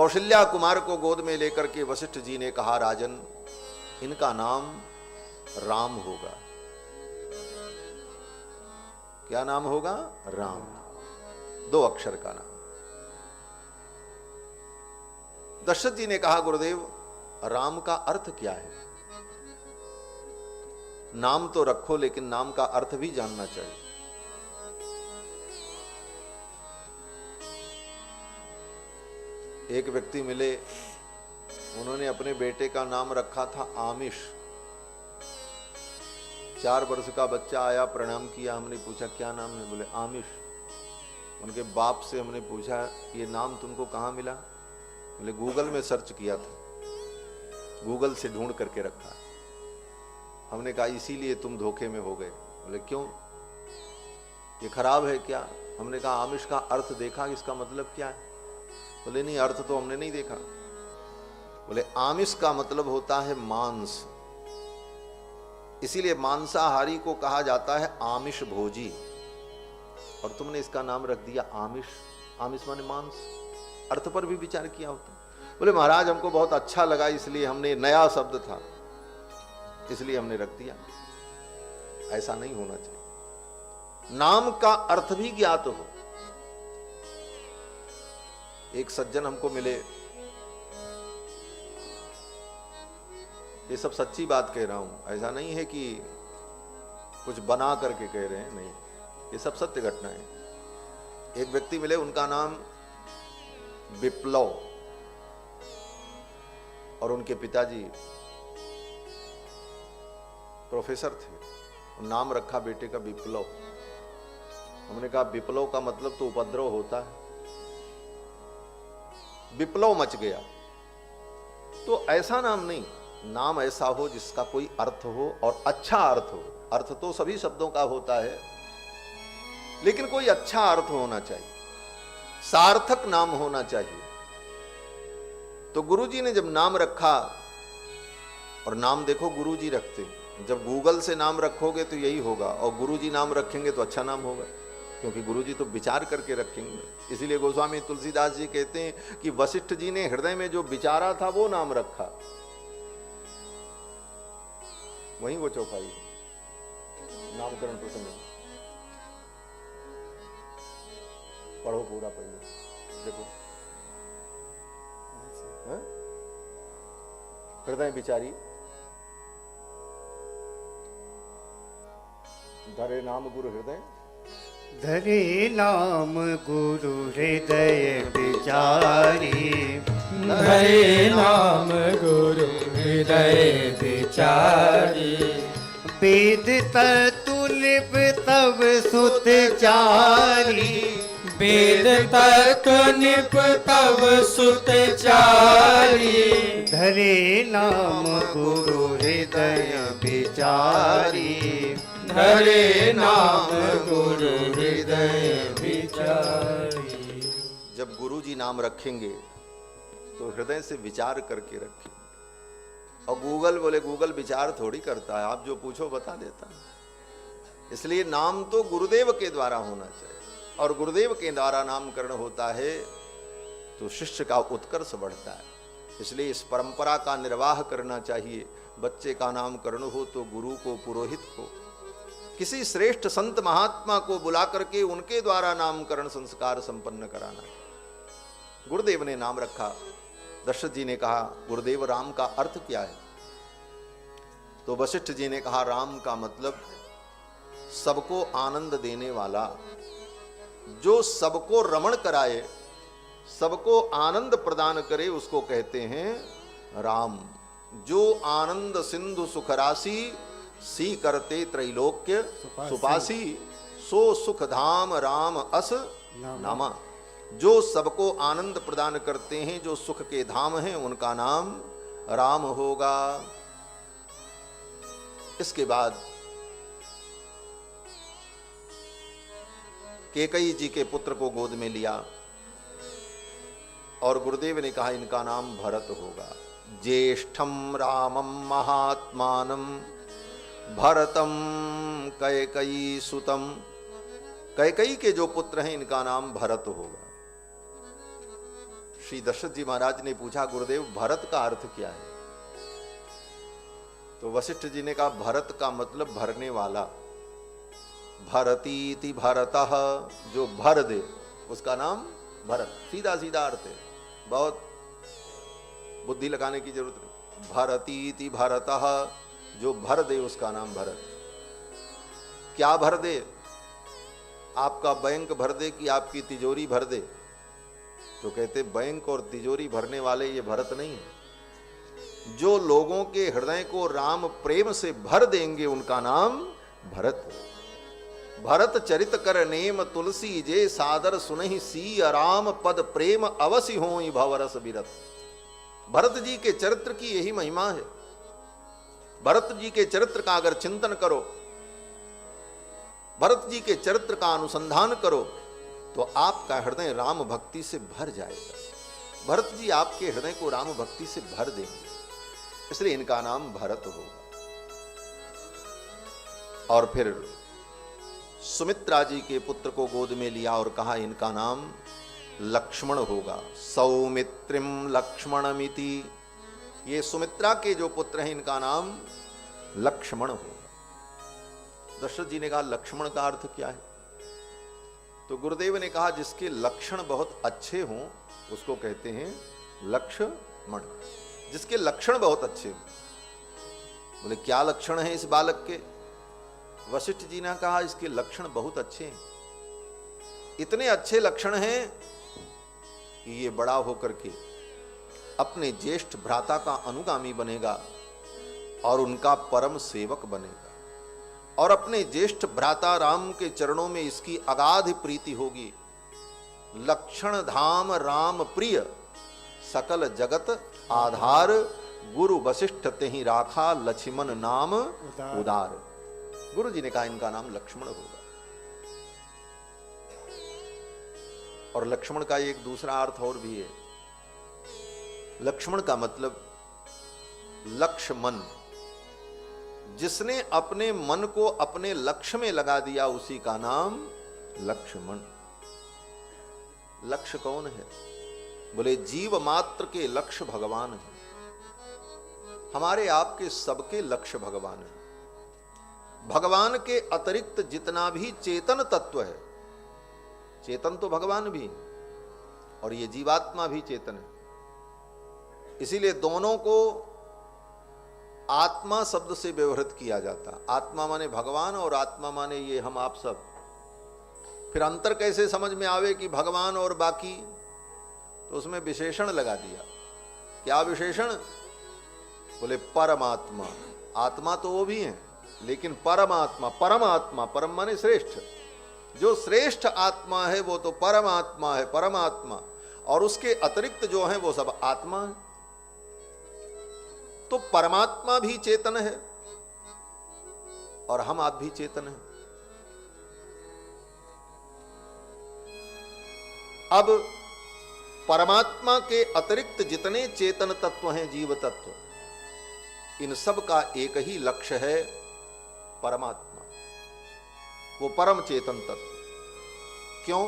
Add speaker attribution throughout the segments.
Speaker 1: कौशल्या कुमार को गोद में लेकर के वशिष्ठ जी ने कहा, राजन इनका नाम राम होगा। क्या नाम होगा? राम, 2 अक्षर का नाम। दशरथ जी ने कहा, गुरुदेव राम का अर्थ क्या है? नाम तो रखो लेकिन नाम का अर्थ भी जानना चाहिए। एक व्यक्ति मिले, उन्होंने अपने बेटे का नाम रखा था आमिष। 4 वर्ष का बच्चा आया, प्रणाम किया, हमने पूछा क्या नाम है? बोले आमिष। उनके बाप से हमने पूछा ये नाम तुमको कहाँ मिला? बोले गूगल में सर्च किया था, गूगल से ढूंढ करके रखा। हमने कहा इसीलिए तुम धोखे में हो गए। बोले क्यों, ये खराब है क्या? हमने कहा आमिष का अर्थ देखा, इसका मतलब क्या है? बोले नहीं, अर्थ तो हमने नहीं देखा। बोले आमिष का मतलब होता है मांस, इसीलिए मांसाहारी को कहा जाता है आमिष भोजी, और तुमने इसका नाम रख दिया आमिष। आमिष माने मांस, अर्थ पर भी विचार किया होता। बोले महाराज हमको बहुत अच्छा लगा, इसलिए हमने, नया शब्द था इसलिए हमने रख दिया। ऐसा नहीं होना चाहिए, नाम का अर्थ भी ज्ञात हो। एक सज्जन हमको मिले, ये सब सच्ची बात कह रहा हूं, ऐसा नहीं है कि कुछ बना करके कह रहे हैं, नहीं, ये सब सत्य घटना है। एक व्यक्ति मिले, उनका नाम विप्लव, और उनके पिताजी प्रोफेसर थे, नाम रखा बेटे का विप्लव। हमने कहा विप्लव का मतलब तो उपद्रव होता है, विप्लव मच गया। तो ऐसा नाम नहीं, नाम ऐसा हो जिसका कोई अर्थ हो और अच्छा अर्थ हो। अर्थ तो सभी शब्दों का होता है, लेकिन कोई अच्छा अर्थ होना चाहिए, सार्थक नाम होना चाहिए। तो गुरुजी ने जब नाम रखा, और नाम देखो गुरुजी रखते, जब गूगल से नाम रखोगे तो यही होगा, और गुरुजी नाम रखेंगे तो अच्छा नाम होगा, क्योंकि गुरुजी तो विचार करके रखेंगे। इसीलिए गोस्वामी तुलसीदास जी कहते हैं कि वशिष्ठ जी ने हृदय में जो विचारा था वो नाम रखा, वहीं वो चौपाई नामकरण प्रसंग। पढ़ो पूरा, पढ़िए, देखो हृदय विचारी, धरे नाम गुरु हृदय,
Speaker 2: धरे नाम गुरु हृदय विचारी,
Speaker 3: धरे नाम गुरु हृदय विचारी।
Speaker 2: वेद तत्तुलिप तव सुत चारी,
Speaker 3: वेद तत्व निप तव सुत चारी।
Speaker 2: धरे नाम गुरु हृदय विचारी,
Speaker 3: धरे नाम गुरु हृदय विचारी।
Speaker 1: जब गुरु जी नाम रखेंगे तो हृदय से विचार करके रखें। और गूगल, बोले गूगल विचार थोड़ी करता है, आप जो पूछो बता देता है। इसलिए नाम तो गुरुदेव के द्वारा होना चाहिए, और गुरुदेव के द्वारा नामकरण होता है तो शिष्य का उत्कर्ष बढ़ता है। इसलिए इस परंपरा का निर्वाह करना चाहिए। बच्चे का नामकरण हो तो गुरु को, पुरोहित को, किसी श्रेष्ठ संत महात्मा को बुला करके उनके द्वारा नामकरण संस्कार संपन्न कराना। गुरुदेव ने नाम रखा। दशरथ जी ने कहा, गुरुदेव राम का अर्थ क्या है? तो वशिष्ठ जी ने कहा, राम का मतलब सबको आनंद देने वाला, जो सबको रमण कराए, सबको आनंद प्रदान करे, उसको कहते हैं राम। जो आनंद सिंधु सुख राशि, सी करते त्रैलोक्य सुपासी, सो सुख धाम राम अस नामा। जो सबको आनंद प्रदान करते हैं, जो सुख के धाम हैं, उनका नाम राम होगा। इसके बाद कैकेयी जी के पुत्र को गोद में लिया और गुरुदेव ने कहा, इनका नाम भरत होगा। ज्येष्ठम रामम महात्मानम भरतम कैकेयी सुतम। कैकेयी के जो पुत्र हैं, इनका नाम भरत होगा। श्री दशरथ जी महाराज ने पूछा, गुरुदेव भरत का अर्थ क्या है? तो वशिष्ठ जी ने कहा, भरत का मतलब भरने वाला। भरतीति भरतः, जो भर दे उसका नाम भरत। सीधा सीधा अर्थ है, बहुत बुद्धि लगाने की जरूरत नहीं। भरतीति भरतः, जो भर दे उसका नाम भरत। क्या भर दे? आपका बैंक भर दे कि आपकी तिजोरी भर दे? तो कहते बैंक और तिजोरी भरने वाले ये भरत नहीं है। जो लोगों के हृदय को राम प्रेम से भर देंगे उनका नाम भरत है। भरत चरित कर नेम तुलसी जे, सादर सुनहि सी राम पद प्रेम अवसि होई भवरस बिरत। भरत जी के चरित्र की यही महिमा है। भरत जी के चरित्र का अगर चिंतन करो, भरत जी के चरित्र का अनुसंधान करो, तो आपका हृदय राम भक्ति से भर जाएगा। भरत जी आपके हृदय को राम भक्ति से भर देंगे, इसलिए इनका नाम भरत होगा। और फिर सुमित्रा जी के पुत्र को गोद में लिया और कहा इनका नाम लक्ष्मण होगा। सौमित्रिम लक्ष्मणमिति, ये सुमित्रा के जो पुत्र हैं इनका नाम लक्ष्मण होगा। दशरथ जी ने कहा लक्ष्मण का अर्थ क्या है? तो गुरुदेव ने कहा जिसके लक्षण बहुत अच्छे हों उसको कहते हैं लक्ष्मण। जिसके लक्षण बहुत अच्छे हों। बोले क्या लक्षण है इस बालक के? वशिष्ठ जी ने कहा इसके लक्षण बहुत अच्छे हैं। इतने अच्छे लक्षण हैं कि ये बड़ा होकर के अपने ज्येष्ठ भ्राता का अनुगामी बनेगा और उनका परम सेवक बनेगा, और अपने ज्येष्ठ भ्राता राम के चरणों में इसकी अगाध प्रीति होगी। लक्षण धाम राम प्रिय, सकल जगत आधार, गुरु वशिष्ठ तेहि राखा, लक्ष्मण नाम उदार। गुरु जी ने कहा इनका नाम लक्ष्मण होगा। और लक्ष्मण का एक दूसरा अर्थ और भी है। लक्ष्मण का मतलब लक्ष्य मन। जिसने अपने मन को अपने लक्ष्य में लगा दिया उसी का नाम लक्ष्मण। लक्ष्य कौन है? बोले जीव मात्र के लक्ष्य भगवान है। हमारे आपके सबके लक्ष्य भगवान है। भगवान के अतिरिक्त जितना भी चेतन तत्व है, चेतन तो भगवान भी है और ये जीवात्मा भी चेतन है। इसीलिए दोनों को आत्मा शब्द से व्यवहृत किया जाता। आत्मा माने भगवान और आत्मा माने ये हम आप सब। फिर अंतर कैसे समझ में आवे कि भगवान और बाकी? तो उसमें विशेषण लगा दिया। क्या विशेषण? बोले परमात्मा। आत्मा तो वो भी है, लेकिन परमात्मा, परमात्मा, परम माने श्रेष्ठ। जो श्रेष्ठ आत्मा है वो तो परमात्मा है, परमात्मा। और उसके अतिरिक्त जो है वो सब आत्मा है। तो परमात्मा भी चेतन है और हम आप भी चेतन हैं। अब परमात्मा के अतिरिक्त जितने चेतन तत्व हैं, जीव तत्व, इन सब का एक ही लक्ष्य है, परमात्मा। वो परम चेतन तत्व। क्यों?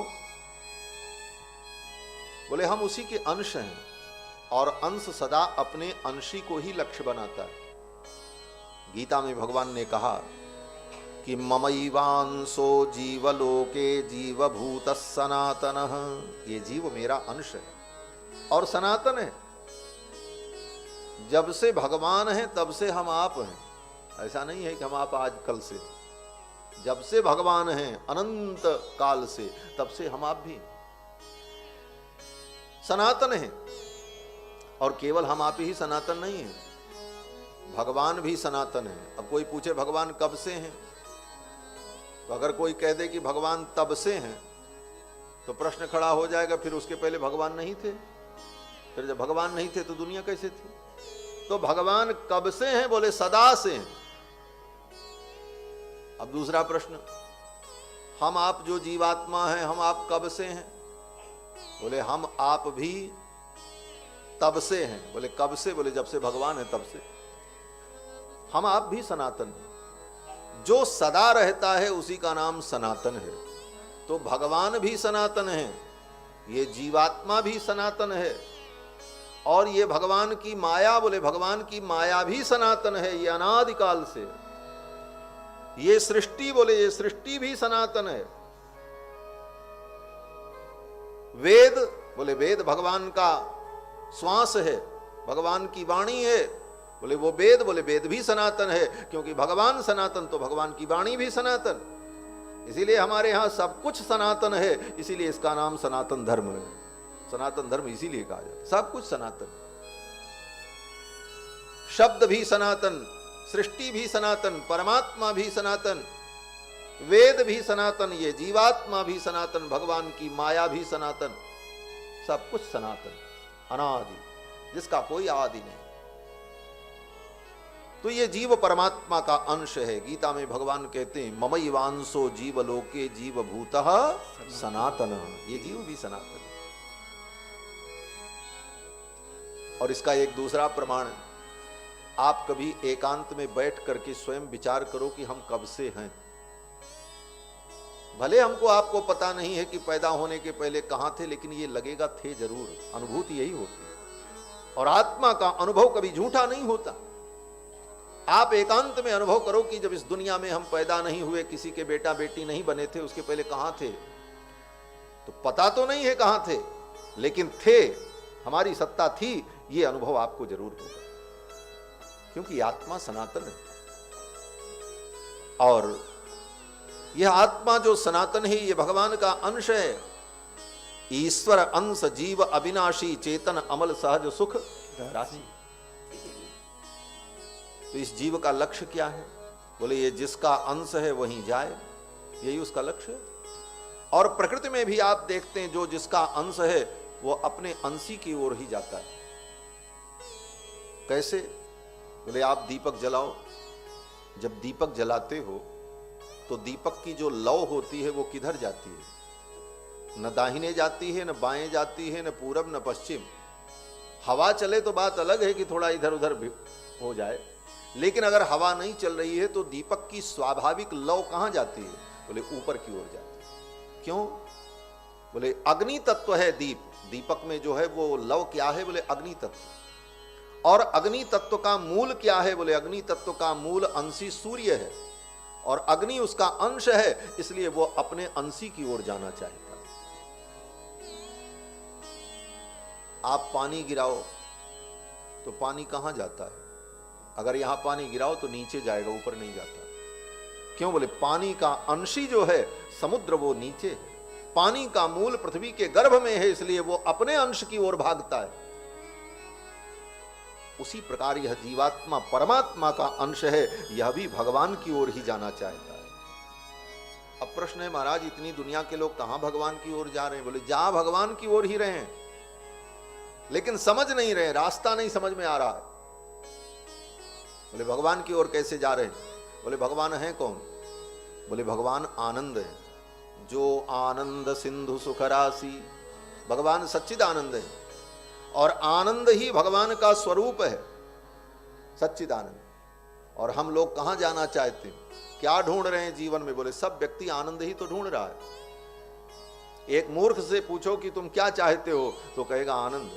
Speaker 1: बोले हम उसी के अंश हैं और अंश सदा अपने अंशी को ही लक्ष्य बनाता है। गीता में भगवान ने कहा कि ममैवांशो जीवलोके जीवभूतः सनातनः। ये जीव मेरा अंश है और सनातन है। जब से भगवान है तब से हम आप हैं। ऐसा नहीं है कि हम आप आज कल से। जब से भगवान हैं अनंत काल से, तब से हम आप भी सनातन हैं। और केवल हम आप ही सनातन नहीं है, भगवान भी सनातन है। अब कोई पूछे भगवान कब से हैं, तो अगर कोई कह दे कि भगवान तब से हैं तो प्रश्न खड़ा हो जाएगा, फिर उसके पहले भगवान नहीं थे? फिर जब भगवान नहीं थे तो दुनिया कैसे थी? तो भगवान कब से हैं? बोले सदा से हैं। अब दूसरा प्रश्न, हम आप जो जीवात्मा हैं, हम आप कब से हैं? बोले हम आप भी तब से हैं। बोले कब से? बोले जब से भगवान है तब से। हम आप भी सनातन हैं। जो सदा रहता है उसी का नाम सनातन है। तो भगवान भी सनातन है, ये जीवात्मा भी सनातन है और ये भगवान की माया, बोले भगवान की माया भी सनातन है, ये अनादिकाल से। ये सृष्टि, बोले ये सृष्टि भी सनातन है। वेद, बोले वेद भगवान का श्वास है, भगवान की वाणी है, बोले वो वेद, बोले वेद भी सनातन है, क्योंकि भगवान सनातन तो भगवान की वाणी भी सनातन। इसीलिए हमारे यहां सब कुछ सनातन है, इसीलिए इसका नाम सनातन धर्म है। सनातन धर्म इसीलिए कहा जाता है, सब कुछ सनातन। शब्द भी सनातन, सृष्टि भी सनातन, परमात्मा भी सनातन, वेद भी सनातन, ये जीवात्मा भी सनातन, भगवान की माया भी सनातन, सब कुछ सनातन, अनादि, जिसका कोई आदि नहीं। तो ये जीव परमात्मा का अंश है। गीता में भगवान कहते हैं ममैवांसो जीव लोके जीव भूतः सनातन, ये जीव भी सनातन। और इसका एक दूसरा प्रमाण, आप कभी एकांत में बैठ करके स्वयं विचार करो कि हम कब से हैं। भले हमको आपको पता नहीं है कि पैदा होने के पहले कहां थे, लेकिन ये लगेगा थे जरूर, अनुभूति यही होती है। और आत्मा का अनुभव कभी झूठा नहीं होता। आप एकांत में अनुभव करो कि जब इस दुनिया में हम पैदा नहीं हुए, किसी के बेटा बेटी नहीं बने थे, उसके पहले कहां थे, तो पता तो नहीं है कहां थे, लेकिन थे, हमारी सत्ता थी, ये अनुभव आपको जरूर होगा, क्योंकि आत्मा सनातन है। और यह आत्मा जो सनातन है, ये भगवान का अंश है। ईश्वर अंश जीव अविनाशी चेतन अमल सहज सुख राशि। तो इस जीव का लक्ष्य क्या है? बोले ये जिसका अंश है वहीं जाए, यही उसका लक्ष्य है। और प्रकृति में भी आप देखते हैं जो जिसका अंश है वो अपने अंशी की ओर ही जाता है। कैसे? बोले आप दीपक जलाओ, जब दीपक जलाते हो तो दीपक की जो लौ होती है वो किधर जाती है? न दाहिने जाती है, न बाएं जाती है, न पूरब, न पश्चिम। हवा चले तो बात अलग है कि थोड़ा इधर उधर हो जाए, लेकिन अगर हवा नहीं चल रही है तो दीपक की स्वाभाविक लौ कहां जाती है? बोले ऊपर की ओर जाती है। क्यों? बोले अग्नि तत्व है दीप, दीपक में जो है वो लौ क्या है? बोले अग्नि तत्व। और अग्नि तत्व का मूल क्या है? बोले अग्नि तत्व का मूल अंशी सूर्य है, और अग्नि उसका अंश है, इसलिए वो अपने अंशी की ओर जाना चाहता है। आप पानी गिराओ तो पानी कहां जाता है? अगर यहां पानी गिराओ तो नीचे जाएगा, ऊपर नहीं जाता। क्यों? बोले पानी का अंशी जो है समुद्र, वो नीचे है। पानी का मूल पृथ्वी के गर्भ में है, इसलिए वो अपने अंश की ओर भागता है। उसी प्रकार यह जीवात्मा परमात्मा का अंश है, यह भी भगवान की ओर ही जाना चाहता है। अब प्रश्न है महाराज इतनी दुनिया के लोग कहां भगवान की ओर जा रहे हैं? बोले जा भगवान की ओर ही रहे हैं, लेकिन समझ नहीं रहे, रास्ता नहीं समझ में आ रहा है। बोले भगवान की ओर कैसे जा रहे हैं? बोले भगवान है कौन? बोले भगवान आनंद है, जो आनंद सिंधु सुख राशि। भगवान सच्चिद आनंद है, और आनंद ही भगवान का स्वरूप है, सच्चिद आनंद। और हम लोग कहां जाना चाहते हैं? क्या ढूंढ रहे हैं जीवन में? बोले सब व्यक्ति आनंद ही तो ढूंढ रहा है। एक मूर्ख से पूछो कि तुम क्या चाहते हो, तो कहेगा आनंद।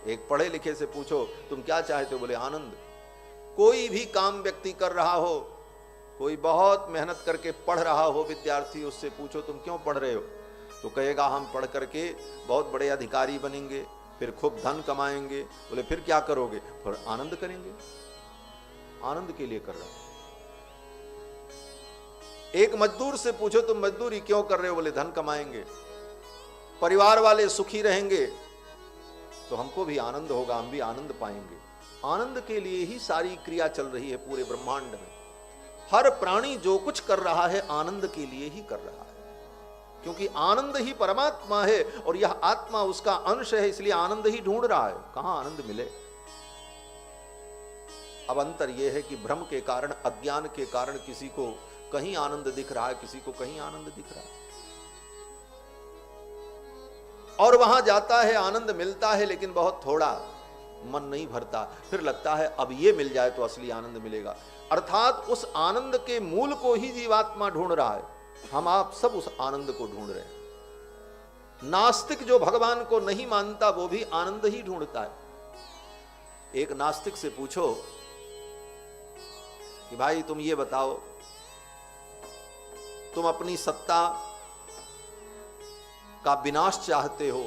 Speaker 1: एक पढ़े लिखे से पूछो तुम क्या चाहते हो, बोले आनंद। कोई भी काम व्यक्ति कर रहा हो, कोई बहुत मेहनत करके पढ़ रहा हो विद्यार्थी, उससे पूछो तुम क्यों पढ़ रहे हो, तो कहेगा हम पढ़ करके बहुत बड़े अधिकारी बनेंगे, फिर खूब धन कमाएंगे। बोले फिर क्या करोगे? फिर आनंद करेंगे, आनंद के लिए कर रहा हूं। एक मजदूर से पूछो तुम मजदूरी क्यों कर रहे हो, बोले धन कमाएंगे। परिवार वाले सुखी रहेंगे तो हमको भी आनंद होगा, हम भी आनंद पाएंगे। आनंद के लिए ही सारी क्रिया चल रही है पूरे ब्रह्मांड में। हर प्राणी जो कुछ कर रहा है आनंद के लिए ही कर रहा है, क्योंकि आनंद ही परमात्मा है और यह आत्मा उसका अंश है, इसलिए आनंद ही ढूंढ रहा है। कहां आनंद मिले? अब अंतर यह है कि भ्रम के कारण, अज्ञान के कारण किसी को कहीं आनंद दिख रहा है, किसी को कहीं आनंद दिख रहा है, और वहां जाता है, आनंद मिलता है, लेकिन बहुत थोड़ा, मन नहीं भरता। फिर लगता है अब ये मिल जाए तो असली आनंद मिलेगा। अर्थात उस आनंद के मूल को ही जीवात्मा ढूंढ रहा है। हम आप सब उस आनंद को ढूंढ रहे हैं। नास्तिक जो भगवान को नहीं मानता वो भी आनंद ही ढूंढता है। एक नास्तिक से पूछो कि भाई तुम ये बताओ, तुम अपनी सत्ता का विनाश चाहते हो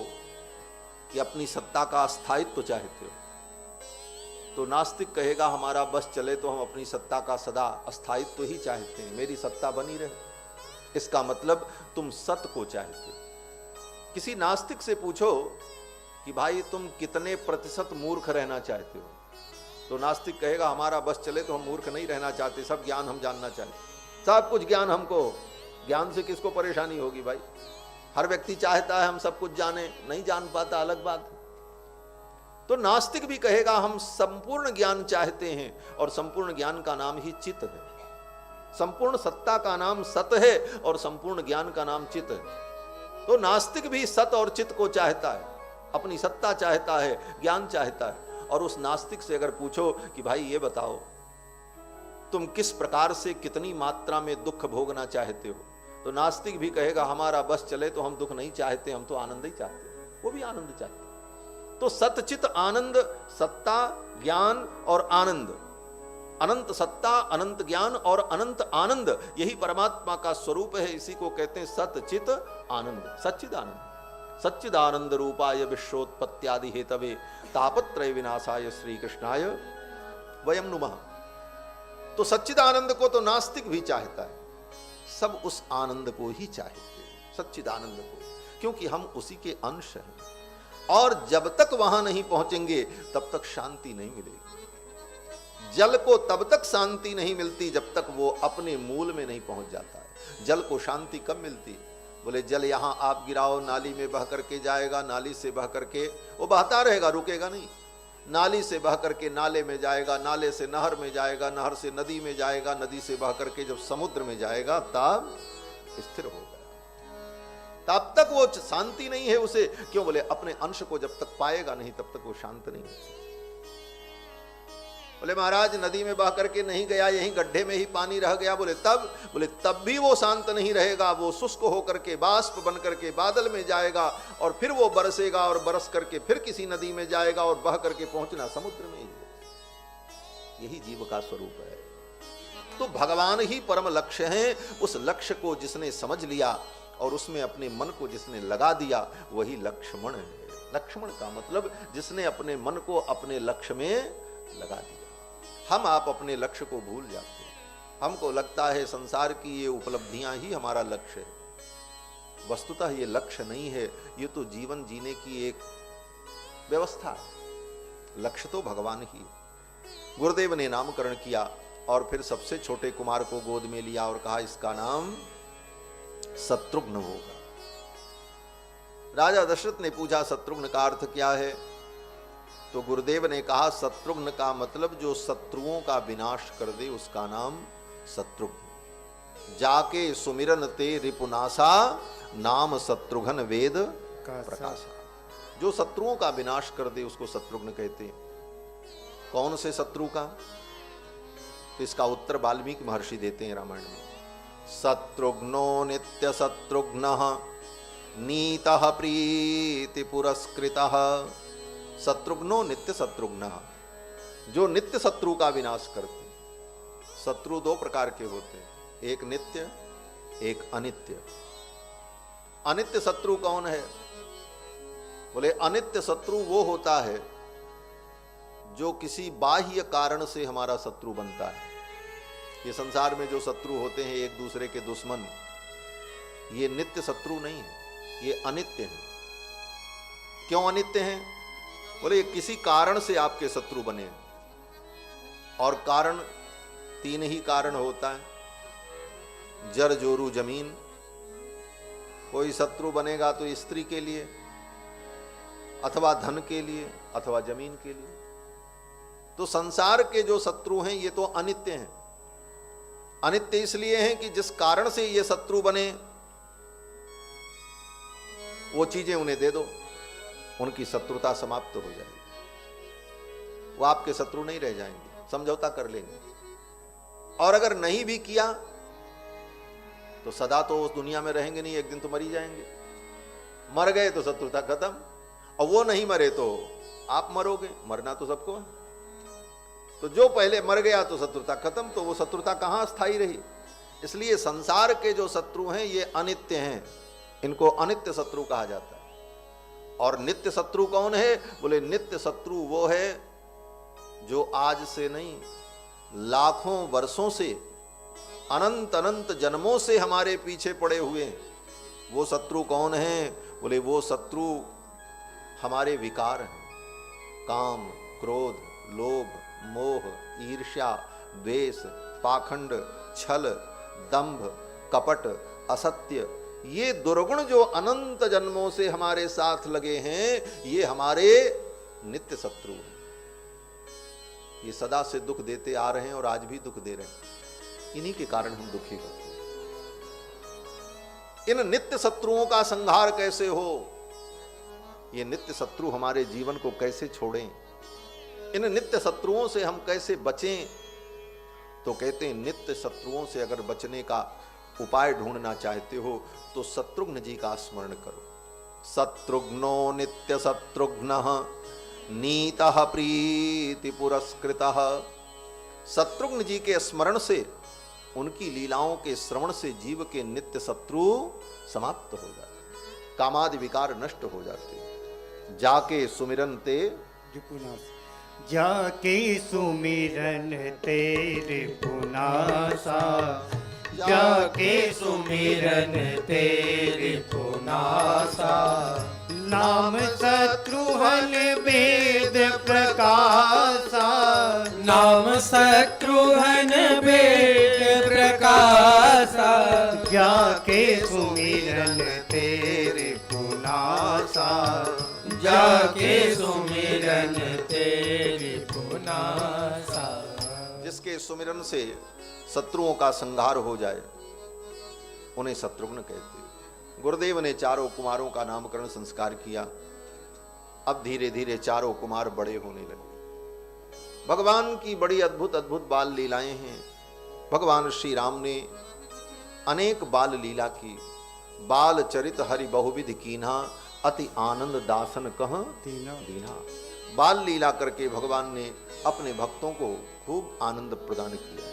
Speaker 1: कि अपनी सत्ता का स्थायित्व चाहते हो? तो नास्तिक कहेगा हमारा बस चले तो हम अपनी सत्ता का सदा अस्थायित्व ही चाहते हैं, मेरी सत्ता बनी रहे। इसका मतलब तुम सत्य को चाहते हो। किसी नास्तिक से पूछो कि भाई तुम कितने प्रतिशत मूर्ख रहना चाहते हो? तो नास्तिक कहेगा हमारा बस चले तो हम मूर्ख नहीं रहना चाहते, सब ज्ञान हम जानना चाहते, सब कुछ ज्ञान हमको। ज्ञान से किसको परेशानी होगी भाई? हर व्यक्ति चाहता है हम सब कुछ जाने, नहीं जान पाता, अलग बात। तो नास्तिक भी कहेगा हम संपूर्ण ज्ञान चाहते हैं, और संपूर्ण ज्ञान का नाम ही चित्त है। संपूर्ण सत्ता का नाम सत है और संपूर्ण ज्ञान का नाम चित्त है। तो नास्तिक भी सत और चित्त को चाहता है, अपनी सत्ता चाहता है, ज्ञान चाहता है। और उस नास्तिक से अगर पूछो कि भाई ये बताओ तुम किस प्रकार से कितनी मात्रा में दुख भोगना चाहते हो, तो नास्तिक भी कहेगा हमारा बस चले तो हम दुख नहीं चाहते, हम तो आनंद ही चाहते हैं। वो भी आनंद चाहते हैं। तो सतचित आनंद, सत्ता, ज्ञान और आनंद, अनंत सत्ता, अनंत ज्ञान और अनंत आनंद, यही परमात्मा का स्वरूप है। इसी को कहते हैं सतचित आनंद, सच्चिद आनंद। सच्चिदानंद रूपाय विश्वोत्पत्त्यादि हेतवे तापत्रय विनाशाय श्री कृष्णाय वयम नुमः। तो सच्चिदानंद को तो नास्तिक भी चाहता है, सब उस आनंद को ही चाहते हैं, सच्चिदानंद को, क्योंकि हम उसी के अंश हैं। और जब तक वहां नहीं पहुंचेंगे तब तक शांति नहीं मिलेगी। जल को तब तक शांति नहीं मिलती जब तक वो अपने मूल में नहीं पहुंच जाता है। जल को शांति कब मिलती? बोले जल यहां आप गिराओ, नाली में बह करके जाएगा, नाली से बह करके वो बहता रहेगा, रुकेगा नहीं। नाली से बह करके नाले में जाएगा, नाले से नहर में जाएगा, नहर से नदी में जाएगा, नदी से बह करके जब समुद्र में जाएगा तब स्थिर होगा। तब तक वो शांति नहीं है उसे। क्यों? बोले अपने अंश को जब तक पाएगा नहीं तब तक वो शांत नहीं है। बोले महाराज नदी में बह करके नहीं गया, यहीं गड्ढे में ही पानी रह गया, बोले तब भी वो शांत नहीं रहेगा। वो शुष्क होकर के बाष्प बन करके बादल में जाएगा और फिर वो बरसेगा और बरस करके फिर किसी नदी में जाएगा और बह करके पहुंचना समुद्र में ही। यही जीव का स्वरूप है। तो भगवान ही परम लक्ष्य है। उस लक्ष्य को जिसने समझ लिया और उसमें अपने मन को जिसने लगा दिया वही लक्ष्मण है। लक्ष्मण का मतलब जिसने अपने मन को अपने लक्ष्य में लगा दिया। हम आप अपने लक्ष्य को भूल जाते हैं। हमको लगता है संसार की ये उपलब्धियां ही हमारा लक्ष्य है। वस्तुतः ये लक्ष्य नहीं है, ये तो जीवन जीने की एक व्यवस्था है। लक्ष्य तो भगवान ही है। गुरुदेव ने नामकरण किया और फिर सबसे छोटे कुमार को गोद में लिया और कहा इसका नाम शत्रुघ्न होगा। राजा दशरथ ने पूछा शत्रुघ्न का अर्थ क्या है? तो गुरुदेव ने कहा शत्रुघ्न का मतलब जो शत्रुओं का विनाश कर दे उसका नाम शत्रुघ्न। जाके सुमिरन ते रिपुनासा नाम शत्रुघ्न वेद प्रकाशा। जो शत्रुओं का विनाश कर दे उसको शत्रुघ्न कहते हैं। कौन से शत्रु का? तो इसका उत्तर वाल्मीकि महर्षि देते हैं रामायण में। शत्रुघ्नो नित्य शत्रुघ्नः नीतः प्रीति पुरस्कृतः। शत्रुघ्नो नित्य शत्रुघ्नः, जो नित्य शत्रु का विनाश करते। शत्रु दो प्रकार के होते हैं, एक नित्य एक अनित्य। अनित्य शत्रु कौन है? बोले अनित्य शत्रु वो होता है जो किसी बाह्य कारण से हमारा शत्रु बनता है। ये संसार में जो शत्रु होते हैं एक दूसरे के दुश्मन, ये नित्य शत्रु नहीं है, ये अनित्य है। क्यों अनित्य हैं? बोले ये किसी कारण से आपके शत्रु बने, और कारण तीन ही कारण होता है। जर जोरू जमीन, कोई शत्रु बनेगा तो स्त्री के लिए, अथवा धन के लिए, अथवा जमीन के लिए। तो संसार के जो शत्रु हैं ये तो अनित्य हैं। अनित्य इसलिए हैं कि जिस कारण से ये शत्रु बने वो चीजें उन्हें दे दो, उनकी शत्रुता समाप्त हो जाएगी, वो आपके शत्रु नहीं रह जाएंगे, समझौता कर लेंगे। और अगर नहीं भी किया तो सदा तो उस दुनिया में रहेंगे नहीं, एक दिन तो मर ही जाएंगे। मर गए तो शत्रुता खत्म, और वो नहीं मरे तो आप मरोगे। मरना तो सबको है, तो जो पहले मर गया तो शत्रुता खत्म, तो वो शत्रुता कहाँ स्थायी रही। इसलिए संसार के जो शत्रु हैं ये अनित्य हैं, इनको अनित्य शत्रु कहा जाता है। और नित्य शत्रु कौन है? बोले नित्य शत्रु वो है जो आज से नहीं, लाखों वर्षों से, अनंत अनंत जन्मों से हमारे पीछे पड़े हुए हैं। वो शत्रु कौन है? बोले वो शत्रु हमारे विकार हैं, काम, क्रोध, लोभ, मोह, ईर्ष्या, द्वेष, पाखंड, छल, दंभ, कपट, असत्य, ये दुर्गुण जो अनंत जन्मों से हमारे साथ लगे हैं, ये हमारे नित्य शत्रु हैं। ये सदा से दुख देते आ रहे हैं और आज भी दुख दे रहे हैं। इन्हीं के कारण हम दुखी होते हैं। इन नित्य शत्रुओं का संहार कैसे हो? ये नित्य शत्रु हमारे जीवन को कैसे छोड़ें? इन नित्य शत्रुओं से हम कैसे बचें? तो कहते हैं नित्य शत्रुओं से अगर बचने का उपाय ढूंढना चाहते हो तो शत्रुघ्न जी का स्मरण करो। शत्रुघ्नो नित्य शत्रुघ्नः नीतः प्रीति पुरस्कृतः। शत्रुघ्न जी के स्मरण से, उनकी लीलाओं के श्रवण से जीव के नित्य शत्रु समाप्त हो जाते, कामादि विकार नष्ट हो जाते। जाके सुमिरन ते
Speaker 2: जाके सुमिरन तेरे पुनासा,
Speaker 3: जाके सुमिरन तेरे पुनासा।
Speaker 2: नाम शत्रुहन वेद प्रकाशा,
Speaker 3: नाम शत्रुहन वेद प्रकाशा।
Speaker 2: जाके सुमिरन तेरे पुनासा,
Speaker 3: जाके सुमिरन तेरे पुनासा।
Speaker 1: जिसके सुमिरन से शत्रुओं का संहार हो जाए उन्हें शत्रुघ्न कहते हैं। गुरुदेव ने चारों कुमारों का नामकरण संस्कार किया। अब धीरे धीरे चारों कुमार बड़े होने लगे। भगवान की बड़ी अद्भुत अद्भुत बाल लीलाएं हैं। भगवान श्री राम ने अनेक बाल लीला की। बाल चरित हरि बहुविध कीन्हा, अति आनंद दासन कह दीना। बाल लीला करके भगवान ने अपने भक्तों को खूब आनंद प्रदान किया।